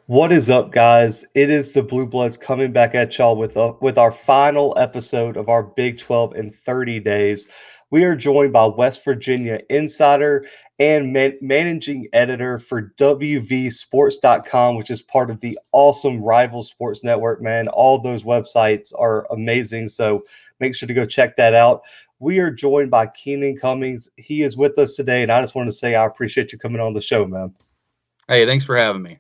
What is up, guys? It is the Bluebloods coming back at y'all with our final episode of our Big 12 in 30 days. We are joined by West Virginia insider and managing editor for WVSports.com, which is part of the awesome Rival Sports Network, man. All those websites are amazing, so make sure to go check that out. We are joined by Keenan Cummings. He is with us today, and I just want to say I appreciate you coming on the show, man. Hey, thanks for having me.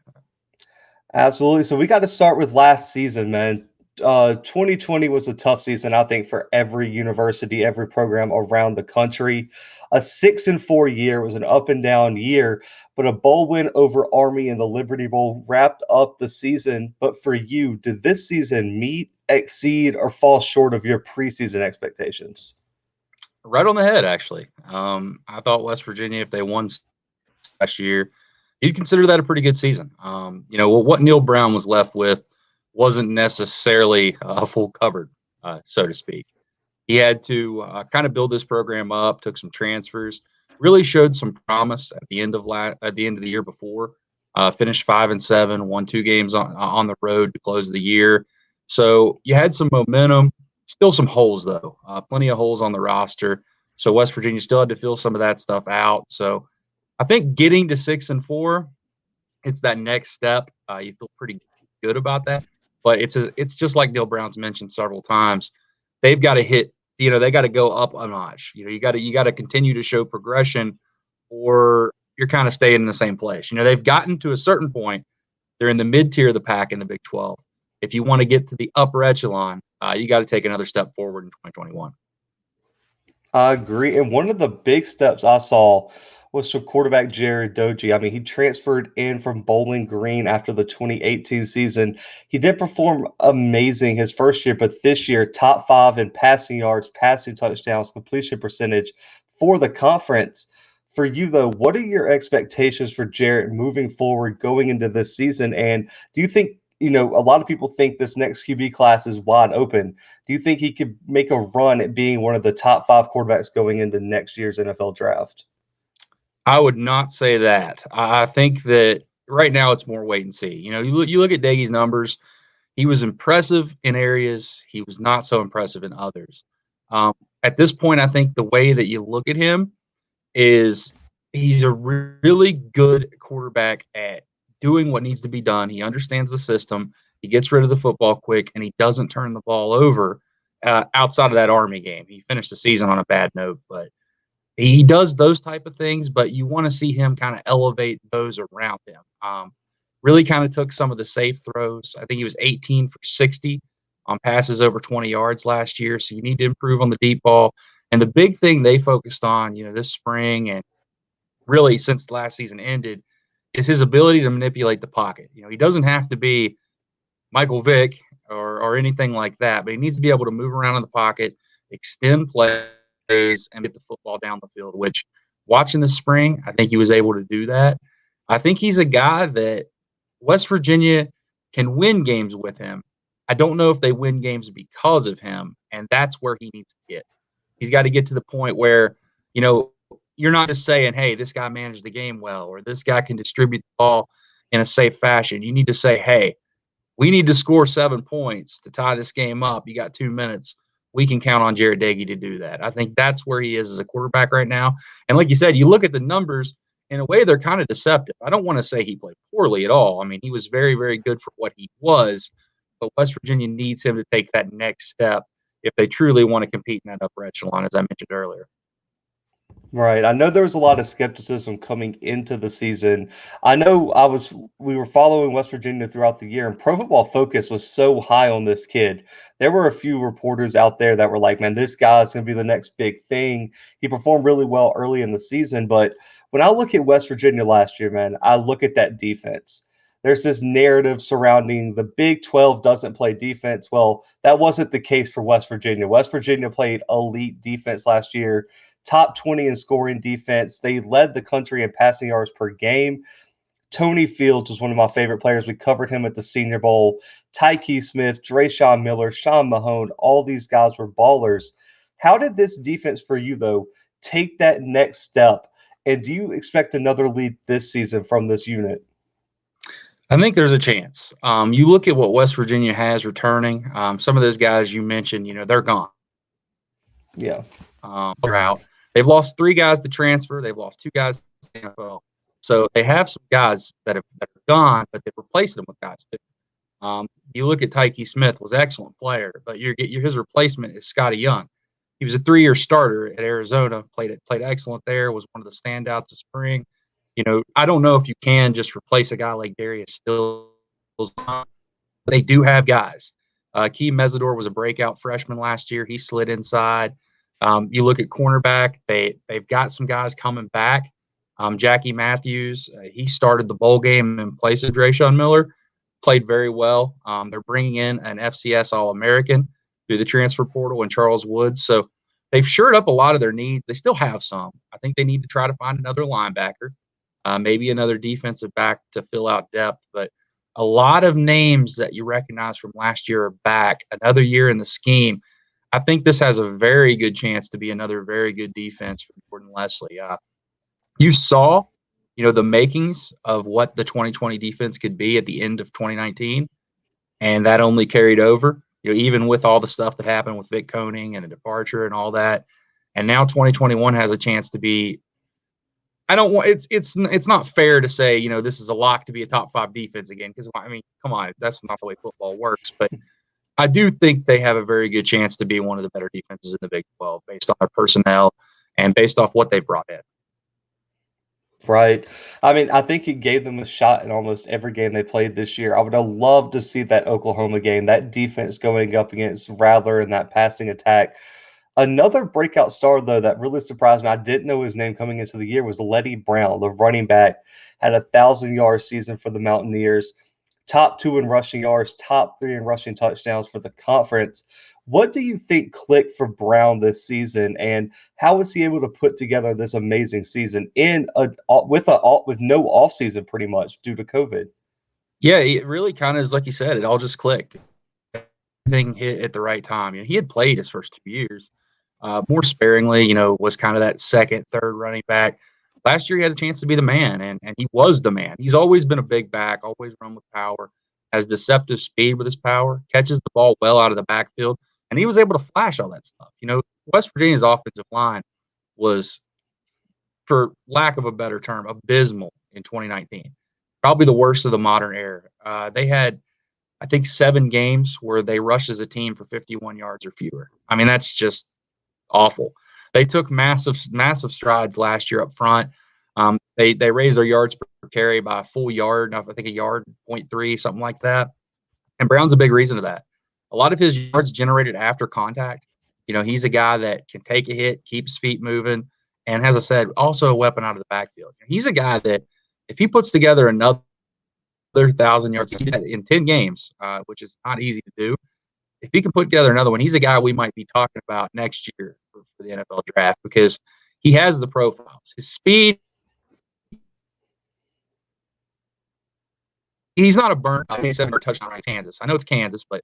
Absolutely. So we got to start with last season, man. 2020 was a tough season, I think, for every university, every program around the country. A 6-4 year was an up and down year, but a bowl win over Army in the Liberty Bowl wrapped up the season. But for you, did this season meet, exceed, or fall short of your preseason expectations? Right on the head, actually. I thought West Virginia, if they won last year, you'd consider that a pretty good season. What Neal Brown was left with wasn't necessarily a full cupboard, so to speak. He had to kind of build this program up, took some transfers, really showed some promise at the end of the year before. Finished 5-7, won 2 games on the road to close the year. So you had some momentum. Still some holes though, plenty of holes on the roster. So West Virginia still had to fill some of that stuff out. So I think getting to 6-4, it's that next step. You feel pretty good about that, but it's just like Neal Brown's mentioned several times. They've got to hit. They got to go up a notch. You got to continue to show progression, or you're kind of staying in the same place. They've gotten to a certain point. They're in the mid tier of the pack in the Big 12. If you want to get to the upper echelon, you got to take another step forward in 2021. I agree. And one of the big steps I saw was for quarterback Doege. I mean, he transferred in from Bowling Green after the 2018 season. He did perform amazing his first year, but this year, top five in passing yards, passing touchdowns, completion percentage for the conference. For you, though, what are your expectations for Jarret moving forward going into this season? And do you think, a lot of people think this next QB class is wide open. Do you think he could make a run at being one of the top five quarterbacks going into next year's NFL draft? I would not say that. I think that right now it's more wait and see. You look at Doege's numbers. He was impressive in areas. He was not so impressive in others. At this point, I think the way that you look at him is he's a really good quarterback at doing what needs to be done. He understands the system. He gets rid of the football quick, and he doesn't turn the ball over outside of that Army game. He finished the season on a bad note, but he does those type of things, but you want to see him kind of elevate those around him. Really kind of took some of the safe throws. I think he was 18 for 60 on passes over 20 yards last year. So you need to improve on the deep ball. And the big thing they focused on, this spring and really since last season ended, is his ability to manipulate the pocket. He doesn't have to be Michael Vick or anything like that, but he needs to be able to move around in the pocket, extend plays, and get the football down the field, which watching the spring, I think he was able to do that. I think he's a guy that West Virginia can win games with him. I don't know if they win games because of him, and that's where he needs to get. He's got to get to the point where, you're not just saying, hey, this guy managed the game well, or this guy can distribute the ball in a safe fashion. You need to say, hey, we need to score 7 points to tie this game up. You got 2 minutes. We can count on Jarret Doege to do that. I think that's where he is as a quarterback right now. And like you said, you look at the numbers, in a way, they're kind of deceptive. I don't want to say he played poorly at all. I mean, he was very, very good for what he was, but West Virginia needs him to take that next step if they truly want to compete in that upper echelon, as I mentioned earlier. Right. I know there was a lot of skepticism coming into the season. I know we were following West Virginia throughout the year, and Pro Football Focus was so high on this kid. There were a few reporters out there that were like, man, this guy's going to be the next big thing. He performed really well early in the season, but when I look at West Virginia last year, man, I look at that defense. There's this narrative surrounding the Big 12 doesn't play defense. Well, that wasn't the case for West Virginia. West Virginia played elite defense last year, top 20 in scoring defense. They led the country in passing yards per game. Tony Fields was one of my favorite players. We covered him at the Senior Bowl. Tyke Smith, Drayshawn Miller, Sean Mahone, all these guys were ballers. How did this defense for you, though, take that next step? And do you expect another lead this season from this unit? I think there's a chance. You look at what West Virginia has returning. Some of those guys you mentioned, they're gone. Yeah. They're out. They've lost 3 guys to transfer. They've lost 2 guys to the NFL. So they have some guys that are gone, but they've replaced them with guys too. You look at Tyke Smith, was an excellent player, but his replacement is Scotty Young. He was a 3-year starter at Arizona, played excellent there, was one of the standouts of spring. I don't know if you can just replace a guy like Darius Stills. They do have guys. Key Mesidor was a breakout freshman last year. He slid inside. You look at cornerback, they've got some guys coming back. Jackie Matthews, he started the bowl game in place of Drayshawn Miller, played very well. They're bringing in an FCS All-American through the transfer portal and Charles Woods. So they've shored up a lot of their needs. They still have some. I think they need to try to find another linebacker, maybe another defensive back to fill out depth. But a lot of names that you recognize from last year are back. Another year in the scheme. I think this has a very good chance to be another very good defense for Jordan Leslie. You saw, the makings of what the 2020 defense could be at the end of 2019, and that only carried over. Even with all the stuff that happened with Vic Koenig and a departure and all that, and now 2021 has a chance to be. I don't want it's not fair to say this is a lock to be a top 5 defense again, because come on, that's not the way football works. But I do think they have a very good chance to be one of the better defenses in the Big 12 based on their personnel and based off what they brought in. Right. I think it gave them a shot in almost every game they played this year. I would have loved to see that Oklahoma game, that defense going up against Rattler and that passing attack. Another breakout star, though, that really surprised me, I didn't know his name coming into the year, was Letty Brown, the running back. Had a 1,000-yard season for the Mountaineers, top 2 in rushing yards, top 3 in rushing touchdowns for the conference. What do you think clicked for Brown this season, and how was he able to put together this amazing season with no offseason pretty much due to COVID? Yeah, it really kind of is like you said. It all just clicked. Everything hit at the right time. He had played his first 2 years more sparingly. Was kind of that second, third running back. Last year, he had a chance to be the man, and he was the man. He's always been a big back, always run with power, has deceptive speed with his power, catches the ball well out of the backfield, and he was able to flash all that stuff. West Virginia's offensive line was, for lack of a better term, abysmal in 2019. Probably the worst of the modern era. They had, I think, 7 games where they rushed as a team for 51 yards or fewer. That's just awful. They took massive strides last year up front. They raised their yards per carry by a full yard, I think a yard, 0.3, something like that. And Brown's a big reason to that. A lot of his yards generated after contact. He's a guy that can take a hit, keep his feet moving, and as I said, also a weapon out of the backfield. He's a guy that if he puts together another 1,000 yards in 10 games, which is not easy to do, if he can put together another one, he's a guy we might be talking about next year for the NFL draft, because he has the profiles. His speed, he's not a burnt 87-yard touchdown run. Kansas. I know it's Kansas, but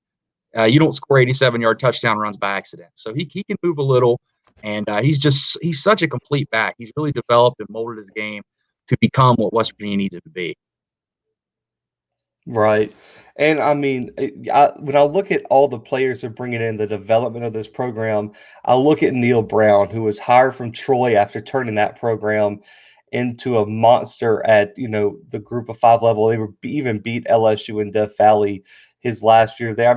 you don't score 87-yard touchdown runs by accident. So he can move a little, and he's such a complete back. He's really developed and molded his game to become what West Virginia needs it to be. Right. And when I look at all the players they're bringing in, the development of this program, I look at Neal Brown, who was hired from Troy after turning that program into a monster at, the group of 5 level. They even beat LSU in Death Valley his last year there.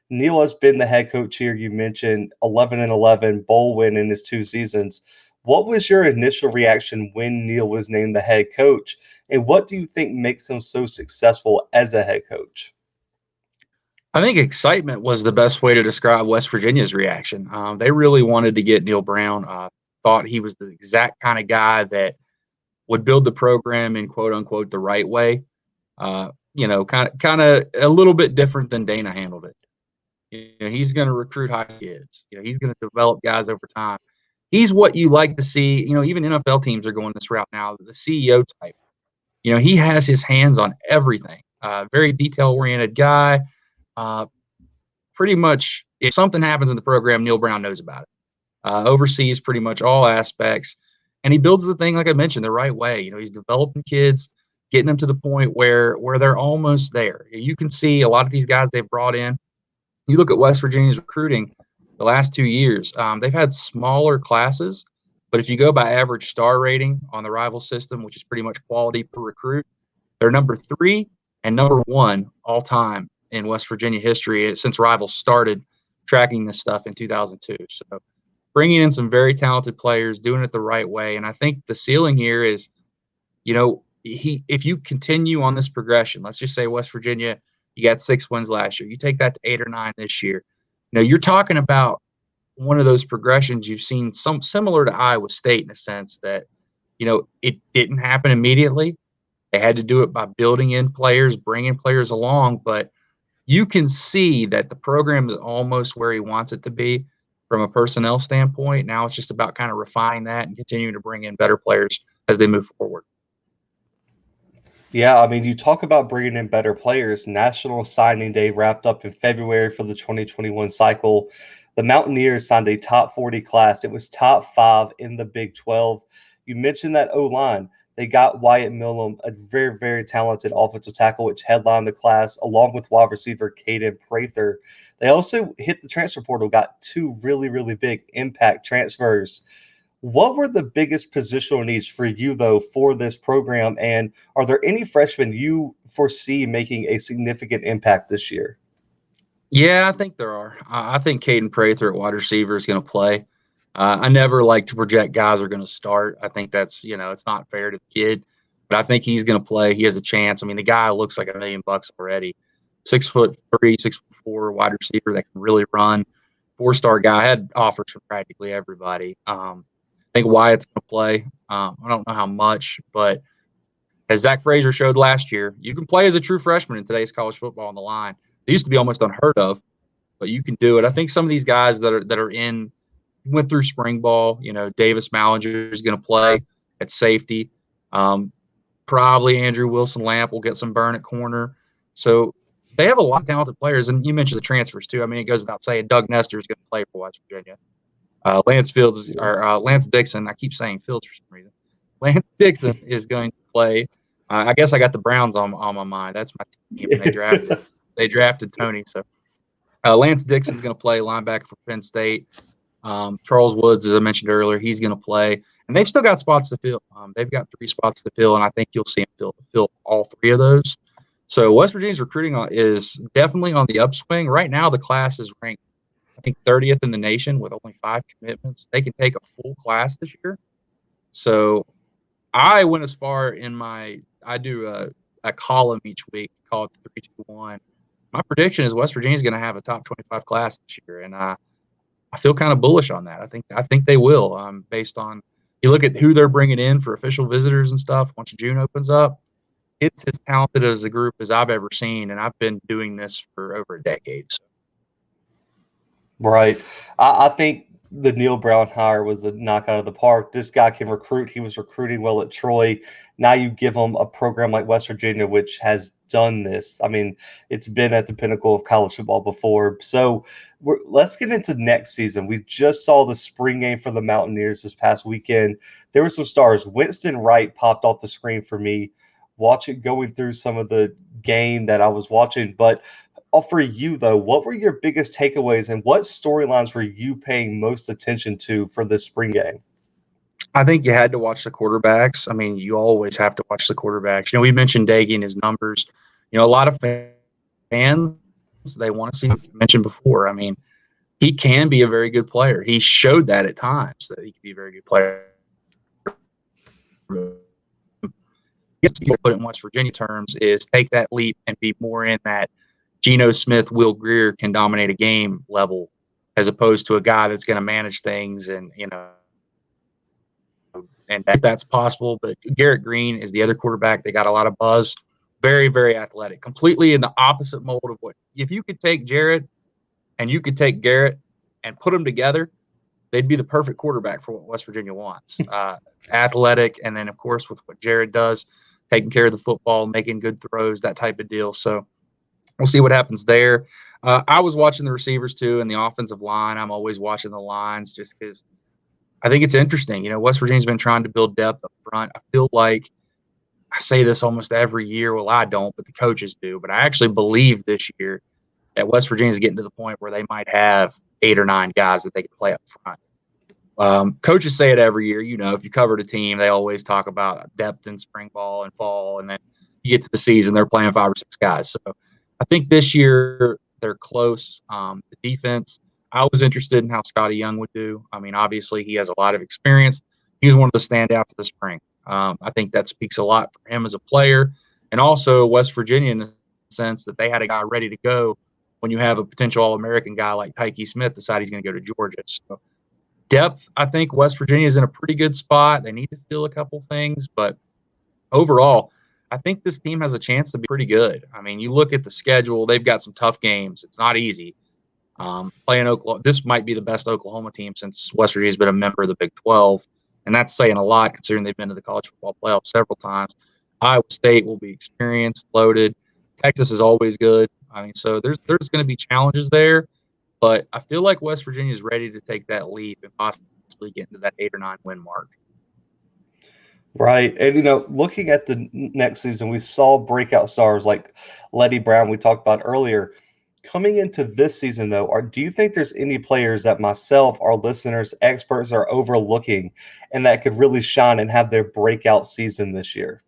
Neal has been the head coach here. You mentioned 11-11 bowl win in his 2 seasons. What was your initial reaction when Neal was named the head coach? And what do you think makes him so successful as a head coach? I think excitement was the best way to describe West Virginia's reaction. They really wanted to get Neal Brown, thought he was the exact kind of guy that would build the program in quote unquote the right way. Kind of a little bit different than Dana handled it. He's going to recruit high kids. He's going to develop guys over time. He's what you like to see. Even NFL teams are going this route now. The CEO type. He has his hands on everything. Very detail-oriented guy. Pretty much, if something happens in the program, Neal Brown knows about it. Oversees pretty much all aspects, and he builds the thing, like I mentioned, the right way. He's developing kids, getting them to the point where they're almost there. You can see a lot of these guys they've brought in. You look at West Virginia's recruiting the last 2 years, they've had smaller classes, but if you go by average star rating on the rival system, which is pretty much quality per recruit, they're number 3 and number 1 all time in West Virginia history since Rivals started tracking this stuff in 2002. So bringing in some very talented players, doing it the right way. And I think the ceiling here is, if you continue on this progression, let's just say West Virginia, you got 6 wins last year. You take that to 8 or 9 this year. You're talking about one of those progressions you've seen some similar to Iowa State in a sense that, it didn't happen immediately. They had to do it by building in players, bringing players along, but you can see that the program is almost where he wants it to be from a personnel standpoint. Now it's just about kind of refining that and continuing to bring in better players as they move forward. Yeah, I mean, you talk about bringing in better players. National Signing Day wrapped up in February for the 2021 cycle. The Mountaineers signed a top 40 class. It was top 5 in the Big-12. You mentioned that O-line. They got Wyatt Millam, a very, very talented offensive tackle, which headlined the class, along with wide receiver Caden Prather. They also hit the transfer portal, got 2 really, really big impact transfers. What were the biggest positional needs for you, though, for this program? And are there any freshmen you foresee making a significant impact this year? Yeah, I think there are. I think Caden Prather at wide receiver is going to play. I never like to project guys are going to start. I think that's, it's not fair to the kid, but I think he's going to play. He has a chance. I mean, the guy looks like $1 million already. 6'3", 6'4" wide receiver that can really run. 4-star guy. I had offers from practically everybody. I think Wyatt's going to play. I don't know how much, but as Zach Frazier showed last year, you can play as a true freshman in today's college football on the line. They used to be almost unheard of, but you can do it. I think some of these guys that are went through spring ball. Davis Mallinger is going to play at safety. Probably Andrew Wilson-Lamp will get some burn at corner. So they have a lot of talented players, and you mentioned the transfers too. I mean, it goes without saying, Doug Nestor is going to play for West Virginia. Lance Dixon. I keep saying Fields for some reason. Lance Dixon is going to play. I guess I got the Browns on my mind. That's my team. They drafted Tony. So Lance Dixon's going to play linebacker for Penn State. Charles Woods, as I mentioned earlier, he's going to play. And they've still got spots to fill. They've got 3 spots to fill, and I think you'll see them fill all 3 of those. So West Virginia's recruiting is definitely on the upswing. Right now, the class is ranked, I think, 30th in the nation with only 5 commitments. They can take a full class this year. So I went as far I do a column each week called 3-2-1. My prediction is West Virginia is going to have a top 25 class this year, and I feel kind of bullish on that. I think they will, based on you look at who they're bringing in for official visitors and stuff. Once June opens up, it's as talented as a group as I've ever seen, and I've been doing this for over a decade. So. Right. I think the Neal Brown hire was a knock out of the park. This guy can recruit. He was recruiting well at Troy. Now you give him a program like West Virginia, which has done this. I mean, it's been at the pinnacle of college football before. So let's get into next season. We just saw the spring game for the Mountaineers this past weekend. There were some stars. Winston Wright popped off the screen for me, going through some of the game that I was watching. But for you, though, what were your biggest takeaways and what storylines were you paying most attention to for this spring game? I think you had to watch the quarterbacks. I mean, you always have to watch the quarterbacks. We mentioned Doege and his numbers. A lot of fans, they want to see him mentioned before. I mean, he can be a very good player. He showed that at times that he could be a very good player. Put it in West Virginia terms is take that leap and be more in that Geno Smith, Will Grier can dominate a game level, as opposed to a guy that's going to manage things and if that's possible. But Garrett Green is the other quarterback. They got a lot of buzz. Very, very athletic. Completely in the opposite mold of what if you could take Jarret and you could take Garrett and put them together, they'd be the perfect quarterback for what West Virginia wants. Athletic, and then of course with what Jarret does, taking care of the football, making good throws, that type of deal. So we'll see what happens there. I was watching the receivers too and the offensive line. I'm always watching the lines just because I think it's interesting. West Virginia's been trying to build depth up front. I feel like I say this almost every year. Well, I don't, but the coaches do. But I actually believe this year that West Virginia is getting to the point where they might have 8 or 9 guys that they can play up front. Coaches say it every year. You know, if you covered a team, they always talk about depth in spring ball and fall, and then you get to the season, they're playing 5 or 6 guys. So I think this year they're close. The defense, I was interested in how Scotty Young would do. I mean, obviously he has a lot of experience. He was one of the standouts of the spring. I think that speaks a lot for him as a player, and also West Virginia in the sense that they had a guy ready to go when you have a potential All-American guy like Tyke Smith decide he's going to go to Georgia. So depth, I think West Virginia is in a pretty good spot. They need to fill a couple things, but overall, I think this team has a chance to be pretty good. I mean, you look at the schedule; they've got some tough games. It's not easy. Playing Oklahoma, this might be the best Oklahoma team since West Virginia's been a member of the Big-12, and that's saying a lot considering they've been to the college football playoff several times. Iowa State will be experienced, loaded. Texas is always good. I mean, so there's going to be challenges there, but I feel like West Virginia is ready to take that leap and possibly get into that 8 or 9 win mark. Right. And, looking at the next season, we saw breakout stars like Letty Brown, we talked about earlier. Coming into this season, though, do you think there's any players that myself, our listeners, experts are overlooking and that could really shine and have their breakout season this year?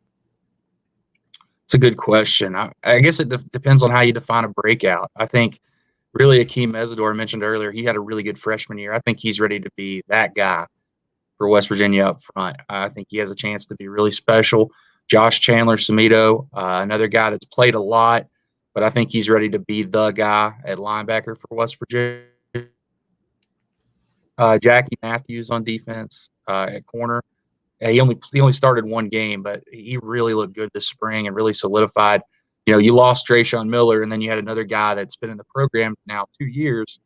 It's a good question. I guess it depends on how you define a breakout. I think really Akeem Mesidor mentioned earlier, he had a really good freshman year. I think he's ready to be that guy for West Virginia up front. I think he has a chance to be really special. Josh Chandler-Samito, another guy that's played a lot, but I think he's ready to be the guy at linebacker for West Virginia. Jackie Matthews on defense at corner. He only started one game, but he really looked good this spring and really solidified. You lost Trayshawn Miller, and then you had another guy that's been in the program now 2 years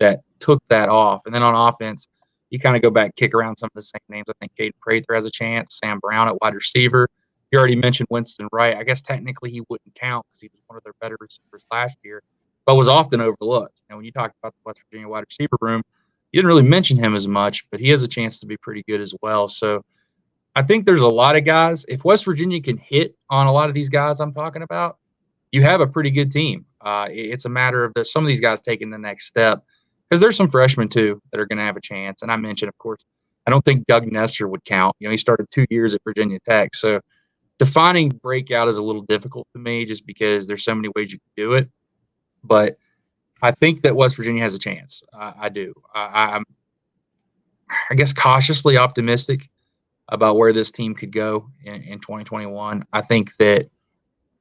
that took that off. And then on offense, you kind of go back, kick around some of the same names. I think Caden Prather has a chance. Sam Brown at wide receiver. You already mentioned Winston Wright. I guess technically he wouldn't count because he was one of their better receivers last year, but was often overlooked. When you talk about the West Virginia wide receiver room, you didn't really mention him as much, but he has a chance to be pretty good as well. So I think there's a lot of guys. If West Virginia can hit on a lot of these guys I'm talking about, you have a pretty good team. It's a matter of some of these guys taking the next step because there's some freshmen too that are going to have a chance. And I mentioned, of course, I don't think Doug Nestor would count. He started 2 years at Virginia Tech. So defining breakout is a little difficult to me just because there's so many ways you can do it. But I think that West Virginia has a chance. I do. I'm, I guess, cautiously optimistic about where this team could go in 2021. I think that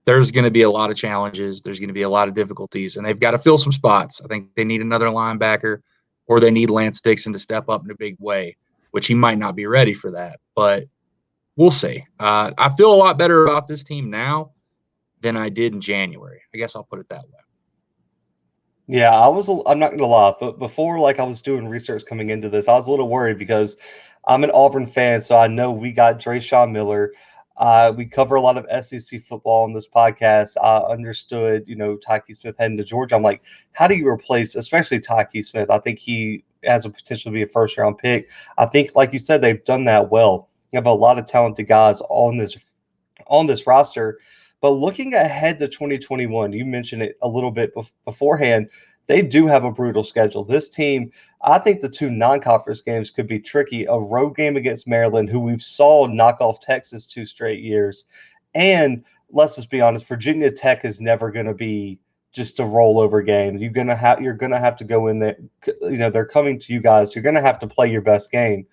there's going to be a lot of challenges. There's going to be a lot of difficulties, and they've got to fill some spots. I think they need another linebacker, or they need Lance Dixon to step up in a big way, which he might not be ready for that, but we'll see. I feel a lot better about this team now than I did in January. I guess I'll put it that way. Yeah, I'm not going to lie, but before, I was doing research coming into this, I was a little worried because I'm an Auburn fan, so I know we got Trayshawn Miller. We cover a lot of SEC football on this podcast. I understood, Tyke Smith heading to Georgia. I'm like, how do you replace, especially Tyke Smith? I think he has a potential to be a first-round pick. I think, like you said, they've done that well. You have a lot of talented guys on this roster. But looking ahead to 2021, you mentioned it a little bit beforehand, they do have a brutal schedule. This team, I think the 2 non-conference games could be tricky. A road game against Maryland, who we've saw knock off Texas 2 straight years. And let's just be honest, Virginia Tech is never going to be just a rollover game. You're going to have to go in there. They're coming to you guys. You're going to have to play your best game.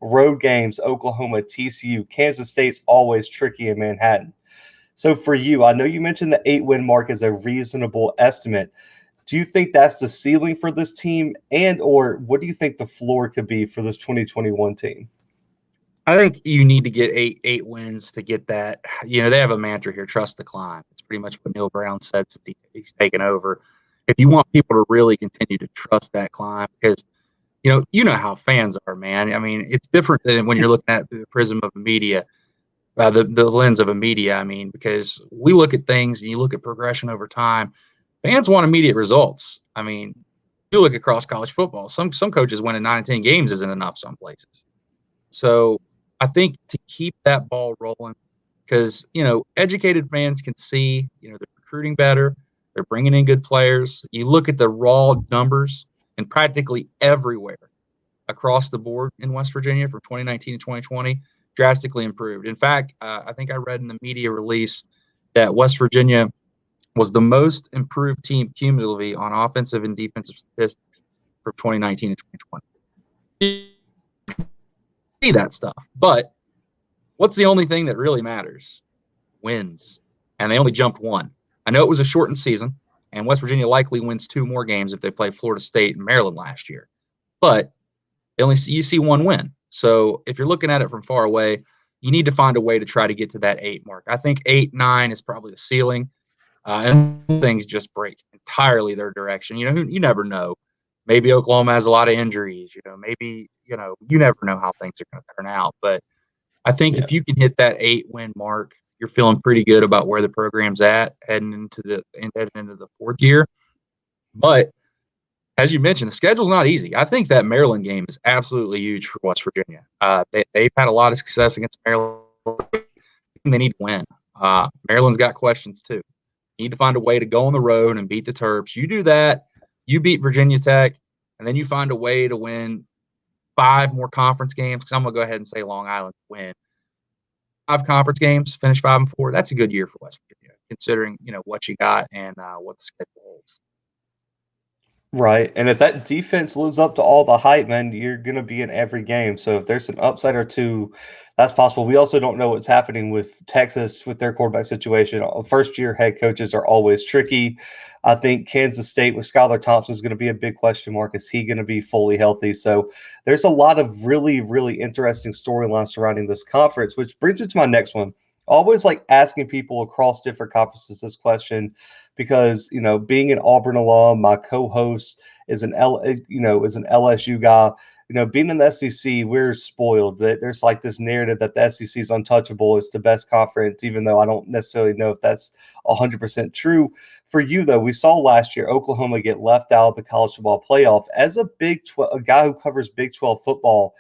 Road games, Oklahoma, TCU, Kansas State's always tricky in Manhattan. So for you, I know you mentioned the 8-win mark is a reasonable estimate. Do you think that's the ceiling for this team, or what do you think the floor could be for this 2021 team? I think you need to get eight wins to get that. They have a mantra here: trust the climb. It's pretty much what Neal Brown said since he's taken over. If you want people to really continue to trust that climb, because you know how fans are, man. I mean, it's different than when you're looking at the prism of media. The lens of a media, because we look at things and you look at progression over time. Fans want immediate results. You look across college football. Some coaches winning 9 and 10 games isn't enough some places. So I think to keep that ball rolling, because, educated fans can see, they're recruiting better. They're bringing in good players. You look at the raw numbers and practically everywhere across the board in West Virginia from 2019 to 2020 drastically improved. In fact, I think I read in the media release that West Virginia was the most improved team cumulatively on offensive and defensive statistics from 2019 to 2020. See that stuff. But what's the only thing that really matters? Wins. And they only jumped one. I know it was a shortened season, and West Virginia likely wins 2 more games if they play Florida State and Maryland last year. But you see one win. So if you're looking at it from far away, you need to find a way to try to get to that 8 mark. I think 8, 9 is probably the ceiling. And things just break entirely their direction. You never know. Maybe Oklahoma has a lot of injuries. Maybe, you never know how things are going to turn out. But I think if you can hit that 8-win mark, you're feeling pretty good about where the program's at heading into the 4th year. But as you mentioned, the schedule's not easy. I think that Maryland game is absolutely huge for West Virginia. They've had a lot of success against Maryland. They need to win. Maryland's got questions too. You need to find a way to go on the road and beat the Terps. You do that, you beat Virginia Tech, and then you find a way to win 5 more conference games, because I'm going to go ahead and say Long Island win 5 conference games, finish 5-4. That's a good year for West Virginia, considering, what you got and what the schedule holds. Right. And if that defense lives up to all the hype, man, you're going to be in every game. So if there's an upside or two, that's possible. We also don't know what's happening with Texas with their quarterback situation. First-year head coaches are always tricky. I think Kansas State with Skylar Thompson is going to be a big question mark. Is he going to be fully healthy? So there's a lot of really, really interesting storylines surrounding this conference, which brings me to my next one. Always like asking people across different conferences this question, because being an Auburn alum, my co-host is an LSU guy. Being in the SEC, we're spoiled. There's like this narrative that the SEC is untouchable. It's the best conference, even though I don't necessarily know if that's 100% true. For you, though, we saw last year Oklahoma get left out of the college football playoff. As a a guy who covers Big 12 football,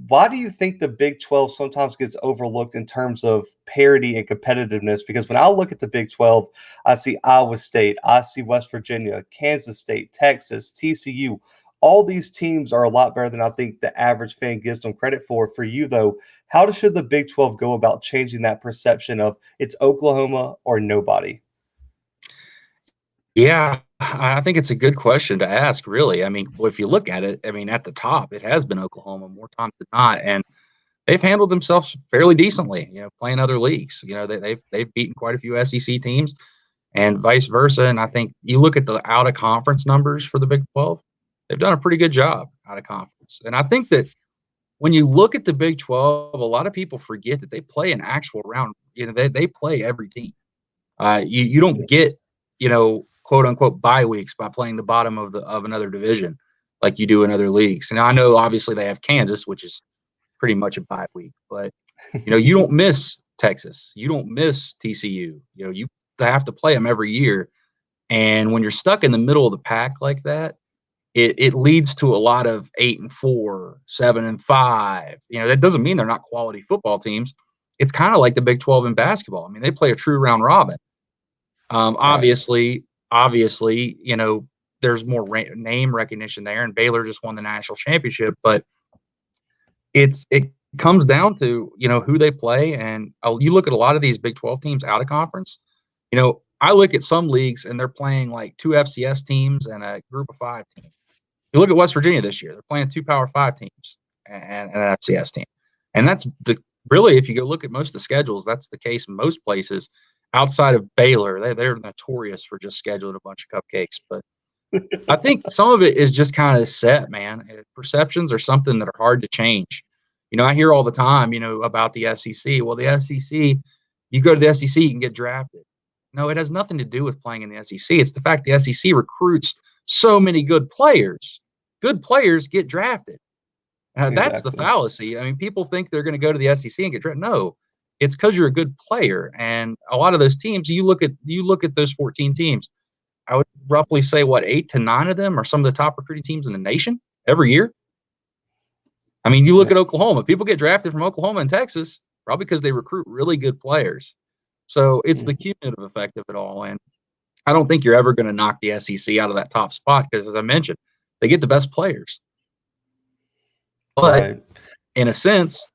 why do you think the Big 12 sometimes gets overlooked in terms of parity and competitiveness? Because when I look at the Big 12, I see Iowa State, I see West Virginia, Kansas State, Texas, TCU. All these teams are a lot better than I think the average fan gives them credit for. For you, though, how should the Big 12 go about changing that perception of it's Oklahoma or nobody? Yeah, I think it's a good question to ask, really. I mean, if you look at it, at the top, it has been Oklahoma more times than not, and they've handled themselves fairly decently, playing other leagues. They've beaten quite a few SEC teams and vice versa. And I think you look at the out-of-conference numbers for the Big 12, they've done a pretty good job out of conference. And I think that when you look at the Big 12, a lot of people forget that they play an actual round. They play every team. You don't get, quote unquote bye weeks by playing the bottom of another division like you do in other leagues. And I know obviously they have Kansas, which is pretty much a bye week, but you don't miss Texas, you don't miss TCU. You have to play them every year. And when you're stuck in the middle of the pack like that, it leads to a lot of 8-4, 7-5. That doesn't mean they're not quality football teams. It's kind of like the Big 12 in basketball. They play a true round robin. Obviously, there's more name recognition there, and Baylor just won the national championship. But it comes down to who they play, and you look at a lot of these Big 12 teams out of conference. I look at some leagues and they're playing like 2 FCS teams and a Group of 5 team. You look at West Virginia this year; they're playing 2 Power 5 teams and an FCS team, and that's really, if you go look at most of the schedules, that's the case in most places. Outside of Baylor, they're notorious for just scheduling a bunch of cupcakes. But I think some of it is just kind of set, man. Perceptions are something that are hard to change. I hear all the time, about the SEC. Well, the SEC, you go to the SEC, you can get drafted. No, it has nothing to do with playing in the SEC. It's the fact the SEC recruits so many good players. Good players get drafted. That's the fallacy. People think they're going to go to the SEC and get drafted. No. It's because you're a good player, and a lot of those teams. You look at those 14 teams. I would roughly say 8 to 9 of them are some of the top recruiting teams in the nation every year. You look at Oklahoma. People get drafted from Oklahoma and Texas. probably because they recruit really good players. So it's the cumulative effect of it all. And I don't think you're ever going to knock the SEC out of that top spot because, as I mentioned, they get the best players. But Right. in a sense,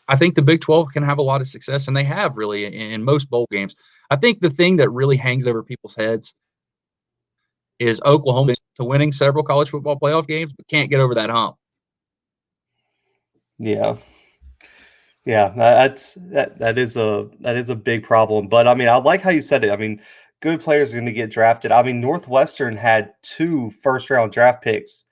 I think the Big 12 can have a lot of success, and they have really in most bowl games. I think the thing that really hangs over people's heads is Oklahoma to winning several college football playoff games, but can't get over that hump. Yeah. Yeah, that is a big problem. But I mean, I like how you said it. I mean, good players are going to get drafted. I mean, Northwestern had 2 first-round draft picks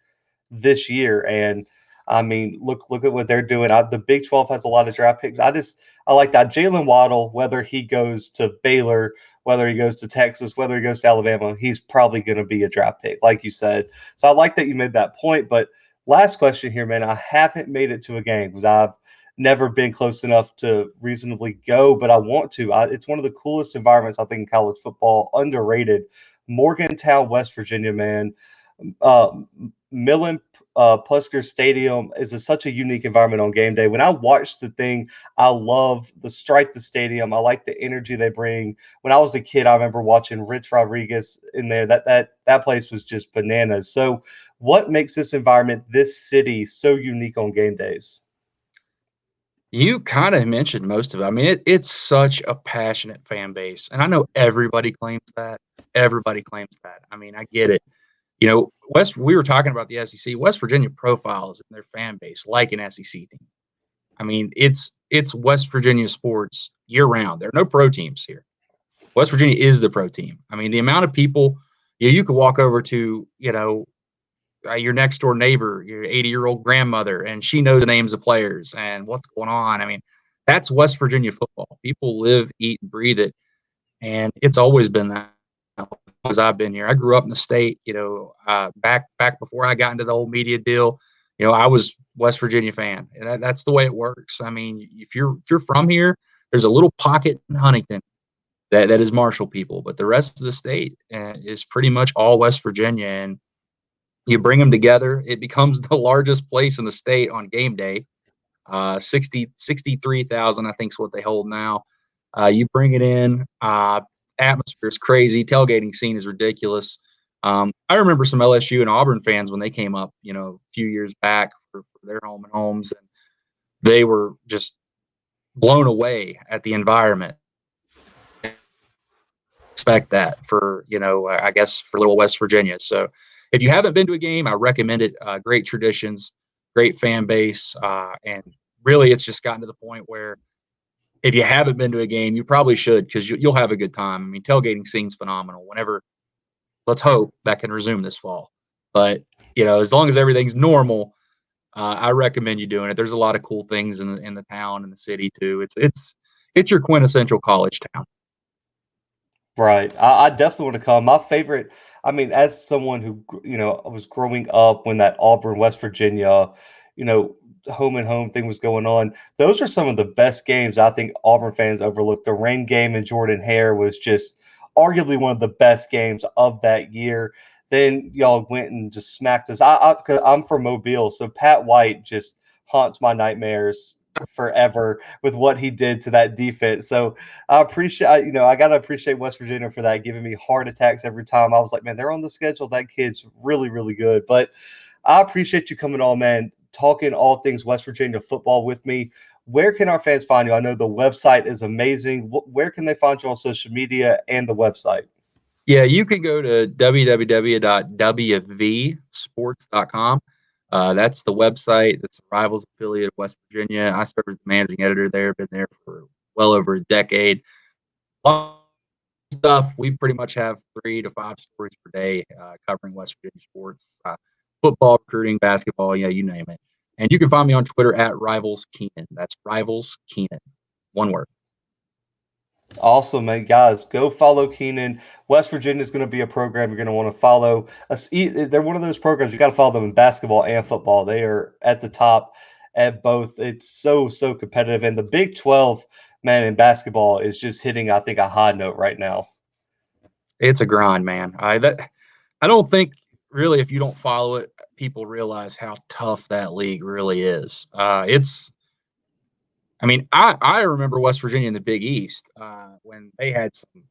this year, and I mean, look at what they're doing. The Big 12 has a lot of draft picks. I like that Jalen Waddle, whether he goes to Baylor, whether he goes to Texas, whether he goes to Alabama, he's probably going to be a draft pick, like you said. So I like that you made that point. But last question here, man. I haven't made it to a game because I've never been close enough to reasonably go, but I want to. It's one of the coolest environments I think in college football. Underrated. Morgantown, West Virginia, man. Uh, Millen Pusker Stadium is such a unique environment on game day. When I watch the thing, I love the strike the stadium. I like the energy they bring. When I was a kid, I remember watching Rich Rodriguez in there. That place was just bananas. So, what makes this environment, this city, so unique on game days? You kind of mentioned most of it. I mean, it's such a passionate fan base, and I know everybody claims that. Everybody claims that. I mean, I get it. You know, we were talking about the SEC. West Virginia profiles in their fan base like an SEC team. I mean, it's West Virginia sports year round. There are no pro teams here. West Virginia is the pro team. I mean, the amount of people you could walk over to, your next door neighbor, your 80-year-old grandmother, and she knows the names of players and what's going on. I mean, that's West Virginia football. People live, eat, and breathe it, and it's always been that as I've been here. I grew up in the state, back before I got into the whole media deal. I was West Virginia fan, and that's the way it works. I mean, if you're from here, there's a little pocket in Huntington that is Marshall people, but the rest of the state is pretty much all West Virginia. And you bring them together, it becomes the largest place in the state on game day. 63,000, I think, is what they hold now. You bring it in, atmosphere is crazy. Tailgating scene is ridiculous. I remember some LSU and Auburn fans when they came up, a few years back for their home and homes, and they were just blown away at the environment. Expect that for, I guess for little West Virginia. So if you haven't been to a game, I recommend it. Great traditions, great fan base. And really it's just gotten to the point where if you haven't been to a game, you probably should, because you'll have a good time. I mean, tailgating scene's phenomenal. Let's hope that can resume this fall. But, as long as everything's normal, I recommend you doing it. There's a lot of cool things in the town and the city too. It's your quintessential college town. Right. I definitely want to come. My favorite, I mean, as someone who, was growing up when that Auburn, West Virginia, you know, home and home thing was going on, those are some of the best games I think Auburn fans overlooked. The rain game in Jordan-Hare was just arguably one of the best games of that year. Then y'all went and just smacked us. 'Cause I'm from Mobile, so Pat White just haunts my nightmares forever with what he did to that defense. So I appreciate, I got to appreciate West Virginia for that, giving me heart attacks every time. I was like, man, they're on the schedule. That kid's really, really good. But I appreciate you coming on, man, talking all things West Virginia football with me. Where can our fans find you? I know the website is amazing. Where can they find you on social media and the website? Yeah, you can go to www.wvsports.com. That's the website. That's the Rivals affiliate of West Virginia. I serve as the managing editor there. Been there for well over a decade. A lot of stuff. We pretty much have 3 to 5 stories per day covering West Virginia sports, football, recruiting, basketball, you name it. And you can find me on Twitter at Rivals Keenan. That's Rivals Keenan. One word. Awesome, man. Guys, go follow Keenan. West Virginia is going to be a program you're going to want to follow. They're one of those programs you got to follow them in basketball and football. They are at the top at both. It's so, so competitive. And the Big 12, man, in basketball is just hitting, I think, a high note right now. It's a grind, man. I don't think really, if you don't follow it, people realize how tough that league really is. I mean, I remember West Virginia in the Big East when they had some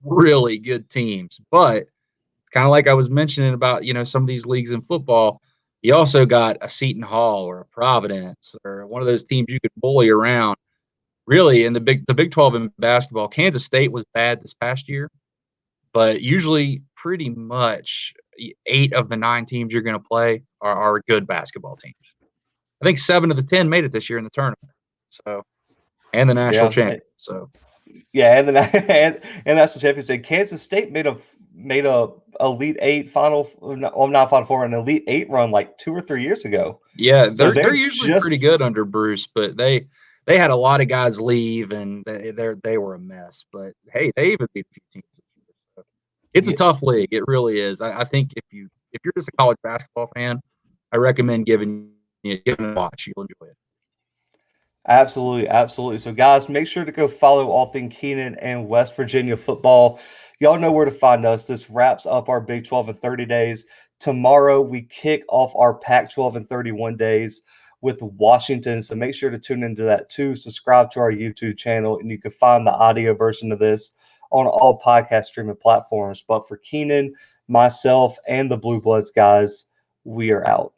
really good teams. But it's kind of like I was mentioning about, some of these leagues in football. You also got a Seton Hall or a Providence or one of those teams you could bully around. Really, in the Big 12 in basketball, Kansas State was bad this past year, but usually pretty much 8 of the 9 teams you're going to play are good basketball teams. I think 7 of the 10 made it this year in the tournament. So, and the national champion. So, yeah, and then and national championship. Kansas State made a Elite Eight final, well, not Final Four, an Elite Eight run like 2 or 3 years ago. Yeah, So they're usually pretty good under Bruce, but they had a lot of guys leave and they were a mess. But hey, they even beat a few teams this year. So it's a tough league. It really is. I think if you're just a college basketball fan, I recommend giving it a watch. You'll enjoy it. Absolutely, absolutely. So, guys, make sure to go follow all things Keenan and West Virginia football. Y'all know where to find us. This wraps up our Big 12 in 30 days. Tomorrow, we kick off our Pac 12 in 31 days with Washington. So, make sure to tune into that too. Subscribe to our YouTube channel, and you can find the audio version of this on all podcast streaming platforms. But for Keenan, myself, and the Blue Bloods guys, we are out.